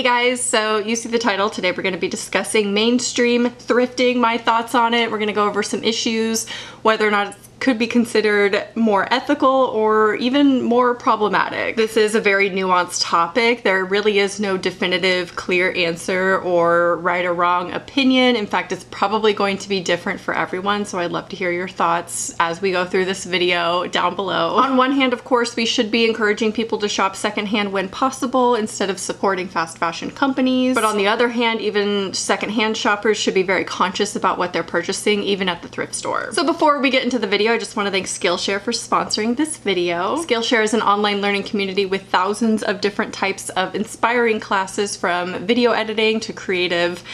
Hey guys, so you see the title. Today we're going to be discussing mainstream thrifting, my thoughts on it. We're going to go over some issues, whether or not it could be considered more ethical or even more problematic. This is a very nuanced topic. There really is no definitive clear answer or right or wrong opinion. In fact, it's probably going to be different for everyone, so I'd love to hear your thoughts as we go through this video down below. On one hand, of course, we should be encouraging people to shop secondhand when possible instead of supporting fast fashion companies. But on the other hand, even secondhand shoppers should be very conscious about what they're purchasing, even at the thrift store. So before we get into the video, I just want to thank Skillshare for sponsoring this video. Skillshare is an online learning community with thousands of different types of inspiring classes, from video editing to creative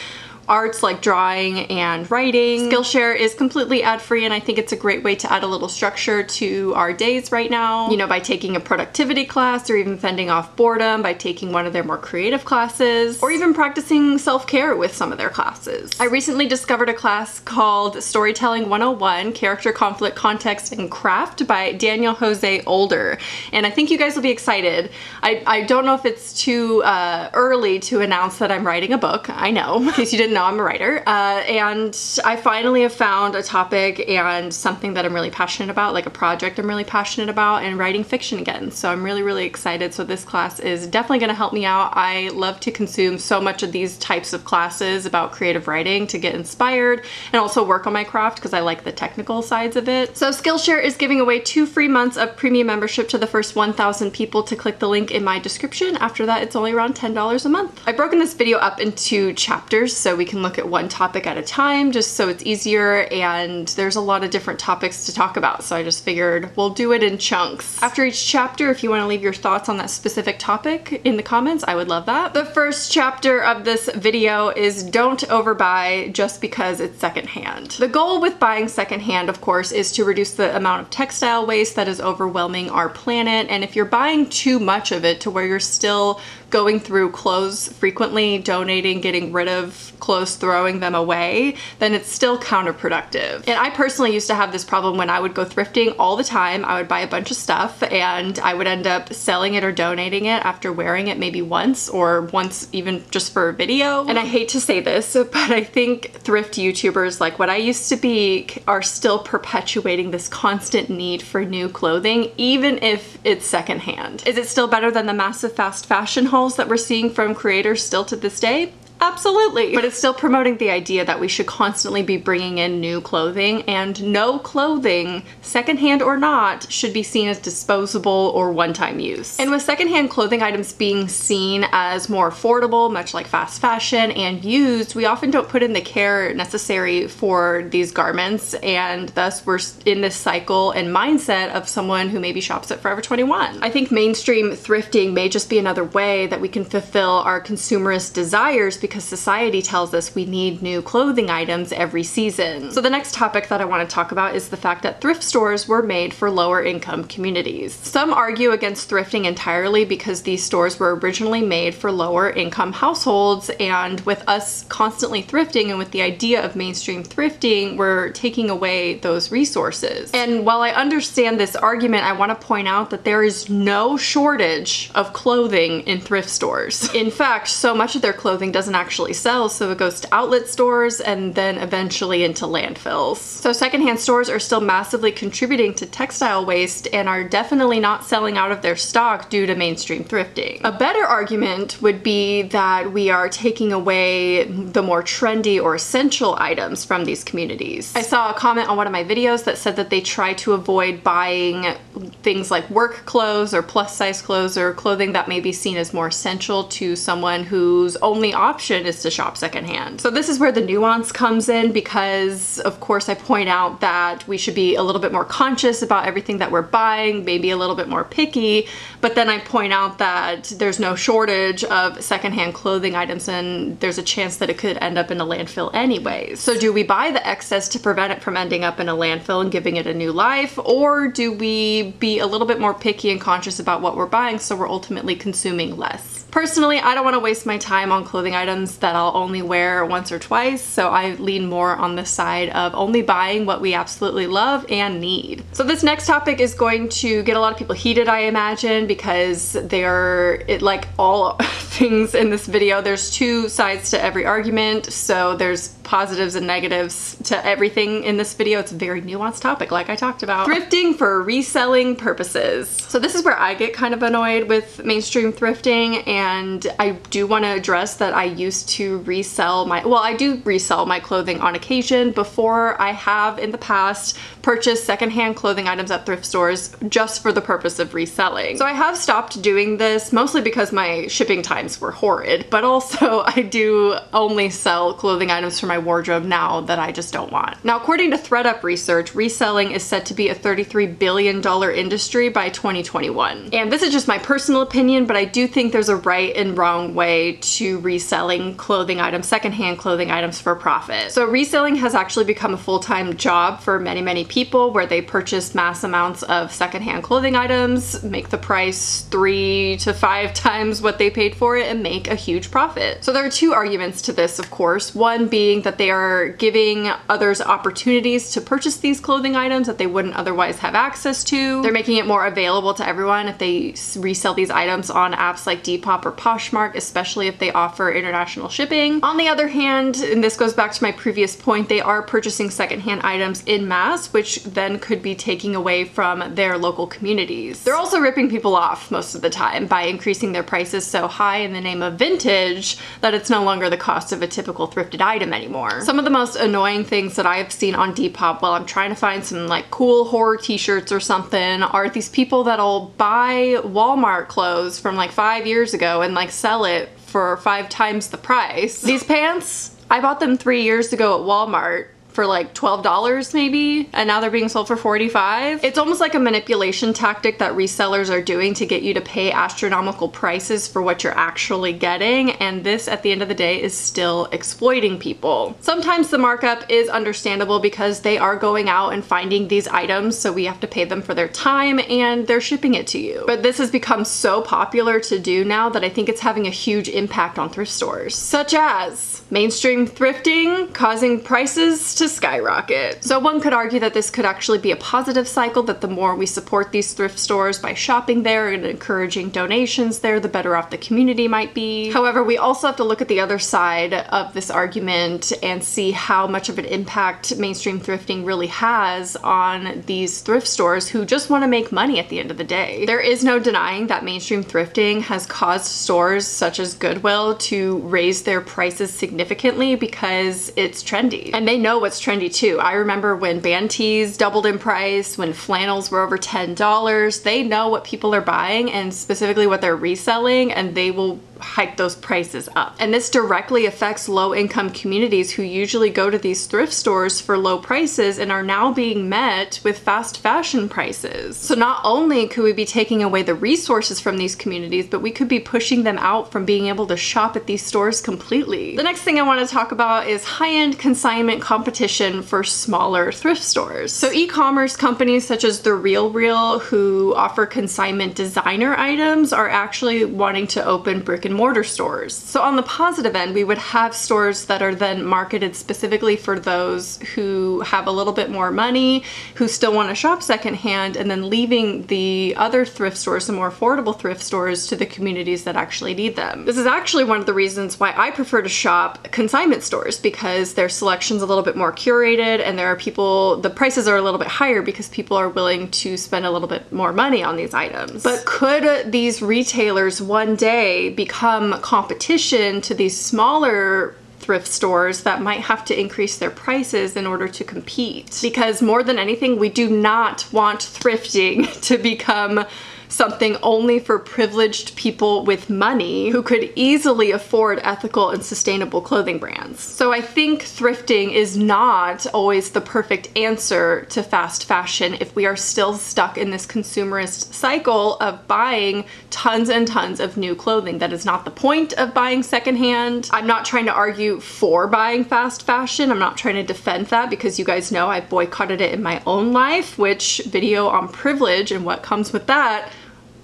arts like drawing and writing. Skillshare is completely ad-free, and I think it's a great way to add a little structure to our days right now. You know, by taking a productivity class, or even fending off boredom by taking one of their more creative classes, or even practicing self-care with some of their classes. I recently discovered a class called Storytelling 101, Character, Conflict, Context, and Craft by Daniel Jose Older, and I think you guys will be excited. I don't know if it's too early to announce that I'm writing a book. I know, in case you didn't know, I'm a writer, and I finally have found a topic and something that I'm really passionate about, like a project I'm really passionate about, and writing fiction again. So I'm really excited. So this class is definitely going to help me out. I love to consume so much of these types of classes about creative writing to get inspired and also work on my craft because I like the technical sides of it. So Skillshare is giving away 2 free months of premium membership to the first 1,000 people to click the link in my description. After that, it's only around $10 a month. I've broken this video up into chapters so we can look at one topic at a time, just so it's easier, and there's a lot of different topics to talk about, so I just figured we'll do it in chunks. After each chapter, if you want to leave your thoughts on that specific topic in the comments, I would love that. The first chapter of this video is don't overbuy just because it's secondhand. The goal with buying secondhand, of course, is to reduce the amount of textile waste that is overwhelming our planet, and if you're buying too much of it to where you're still going through clothes frequently, donating, getting rid of clothes, throwing them away, then it's still counterproductive. And I personally used to have this problem when I would go thrifting all the time. I would buy a bunch of stuff and I would end up selling it or donating it after wearing it maybe once, or once even just for a video. And I hate to say this, but I think thrift YouTubers like what I used to be are still perpetuating this constant need for new clothing, even if it's secondhand. Is it still better than the massive fast fashion hauls that we're seeing from creators still to this day? Absolutely. But it's still promoting the idea that we should constantly be bringing in new clothing, and no clothing, secondhand or not, should be seen as disposable or one-time use. And with secondhand clothing items being seen as more affordable, much like fast fashion, and used, we often don't put in the care necessary for these garments, and thus we're in this cycle and mindset of someone who maybe shops at Forever 21. I think mainstream thrifting may just be another way that we can fulfill our consumerist desires, because society tells us we need new clothing items every season. So the next topic that I want to talk about is the fact that thrift stores were made for lower income communities. Some argue against thrifting entirely because these stores were originally made for lower income households, and with us constantly thrifting and with the idea of mainstream thrifting, we're taking away those resources. And while I understand this argument, I want to point out that there is no shortage of clothing in thrift stores. In fact, so much of their clothing doesn't actually sell, so it goes to outlet stores and then eventually into landfills. So secondhand stores are still massively contributing to textile waste and are definitely not selling out of their stock due to mainstream thrifting. A better argument would be that we are taking away the more trendy or essential items from these communities. I saw a comment on one of my videos that said that they try to avoid buying things like work clothes or plus size clothes or clothing that may be seen as more essential to someone whose only option is to shop secondhand. So this is where the nuance comes in, because of course I point out that we should be a little bit more conscious about everything that we're buying, maybe a little bit more picky, but then I point out that there's no shortage of secondhand clothing items, and there's a chance that it could end up in a landfill anyways. So do we buy the excess to prevent it from ending up in a landfill and giving it a new life, or do we be a little bit more picky and conscious about what we're buying so we're ultimately consuming less? Personally, I don't want to waste my time on clothing items that I'll only wear once or twice, so I lean more on the side of only buying what we absolutely love and need. So this next topic is going to get a lot of people heated, I imagine, because like all things in this video, there's two sides to every argument, so there's positives and negatives to everything in this video. It's a very nuanced topic, like I talked about. Thrifting for reselling purposes. So this is where I get kind of annoyed with mainstream thrifting, and I do want to address that I used to resell I do resell my clothing on occasion. Before, I have in the past purchased secondhand clothing items at thrift stores just for the purpose of reselling. So I have stopped doing this, mostly because my shipping times were horrid, but also I do only sell clothing items for my wardrobe now that I just don't want. Now, according to ThredUp research, reselling is set to be a $33 billion industry by 2021. And this is just my personal opinion, but I do think there's a right and wrong way to reselling clothing items, secondhand clothing items for profit. So reselling has actually become a full-time job for many, many people, where they purchase mass amounts of secondhand clothing items, make the price 3 to 5 times what they paid for it, and make a huge profit. So there are two arguments to this, of course. One being that they are giving others opportunities to purchase these clothing items that they wouldn't otherwise have access to. They're making it more available to everyone if they resell these items on apps like Depop or Poshmark, especially if they offer international shipping. On the other hand, and this goes back to my previous point, they are purchasing secondhand items in mass, which then could be taking away from their local communities. They're also ripping people off most of the time by increasing their prices so high in the name of vintage that it's no longer the cost of a typical thrifted item anymore. Some of the most annoying things that I've seen on Depop while I'm trying to find some like cool horror t-shirts or something are these people that'll buy Walmart clothes from like 5 years ago and like sell it for 5 times the price. These pants, I bought them 3 years ago at Walmart for like $12 maybe, and now they're being sold for $45. It's almost like a manipulation tactic that resellers are doing to get you to pay astronomical prices for what you're actually getting, and this at the end of the day is still exploiting people. Sometimes the markup is understandable because they are going out and finding these items, so we have to pay them for their time and they're shipping it to you. But this has become so popular to do now that I think it's having a huge impact on thrift stores, such as mainstream thrifting causing prices to skyrocket. So one could argue that this could actually be a positive cycle, that the more we support these thrift stores by shopping there and encouraging donations there, the better off the community might be. However, we also have to look at the other side of this argument and see how much of an impact mainstream thrifting really has on these thrift stores who just want to make money at the end of the day. There is no denying that mainstream thrifting has caused stores such as Goodwill to raise their prices significantly because it's trendy, and they know what's trendy too. I remember when band tees doubled in price, when flannels were over $10. They know what people are buying and specifically what they're reselling, and they will hike those prices up. And this directly affects low-income communities who usually go to these thrift stores for low prices and are now being met with fast fashion prices. So not only could we be taking away the resources from these communities, but we could be pushing them out from being able to shop at these stores completely. The next thing I want to talk about is high-end consignment competition for smaller thrift stores. So e-commerce companies such as The RealReal, who offer consignment designer items, are actually wanting to open brick and mortar stores. So on the positive end, we would have stores that are then marketed specifically for those who have a little bit more money, who still want to shop secondhand, and then leaving the other thrift stores, the more affordable thrift stores, to the communities that actually need them. This is actually one of the reasons why I prefer to shop consignment stores, because their selection's a little bit more curated and there are people, the prices are a little bit higher because people are willing to spend a little bit more money on these items. But could these retailers one day become competition to these smaller thrift stores that might have to increase their prices in order to compete? Because more than anything, we do not want thrifting to become something only for privileged people with money who could easily afford ethical and sustainable clothing brands. So I think thrifting is not always the perfect answer to fast fashion if we are still stuck in this consumerist cycle of buying tons and tons of new clothing. That is not the point of buying secondhand. I'm not trying to argue for buying fast fashion. I'm not trying to defend that, because you guys know I boycotted it in my own life, which video on privilege and what comes with that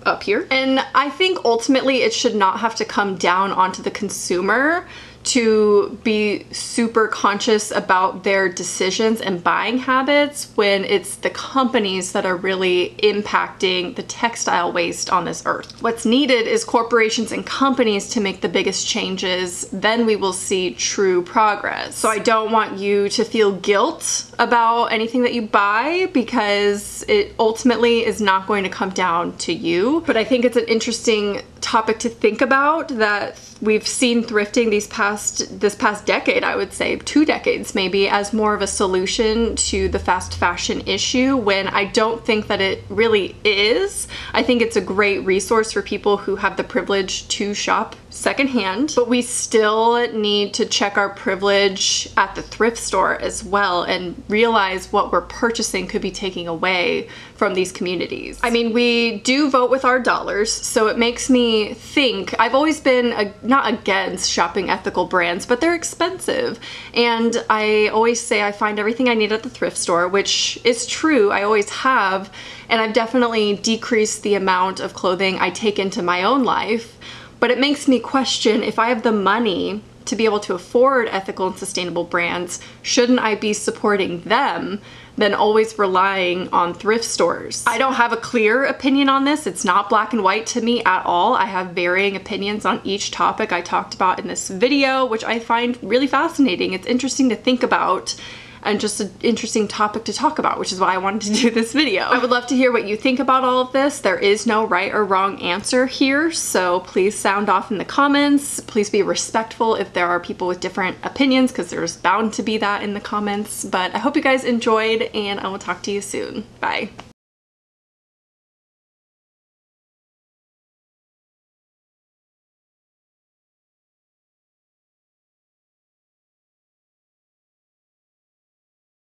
up here. And I think ultimately it should not have to come down onto the consumer to be super conscious about their decisions and buying habits when it's the companies that are really impacting the textile waste on this earth. What's needed is corporations and companies to make the biggest changes, then we will see true progress. So I don't want you to feel guilt about anything that you buy because it ultimately is not going to come down to you. But I think it's an interesting topic to think about that we've seen thrifting this past decade, I would say 2 decades maybe, as more of a solution to the fast fashion issue, when I don't think that it really is. I think it's a great resource for people who have the privilege to shop secondhand, but we still need to check our privilege at the thrift store as well and realize what we're purchasing could be taking away from these communities. I mean, we do vote with our dollars, so it makes me think. I've always been not against shopping ethical brands, but they're expensive. And I always say I find everything I need at the thrift store, which is true, I always have. And I've definitely decreased the amount of clothing I take into my own life. But it makes me question, if I have the money to be able to afford ethical and sustainable brands, shouldn't I be supporting them than always relying on thrift stores? I don't have a clear opinion on this. It's not black and white to me at all. I have varying opinions on each topic I talked about in this video, which I find really fascinating. It's interesting to think about and just an interesting topic to talk about, which is why I wanted to do this video. I would love to hear what you think about all of this. There is no right or wrong answer here, so please sound off in the comments. Please be respectful if there are people with different opinions, because there's bound to be that in the comments. But I hope you guys enjoyed, and I will talk to you soon. Bye.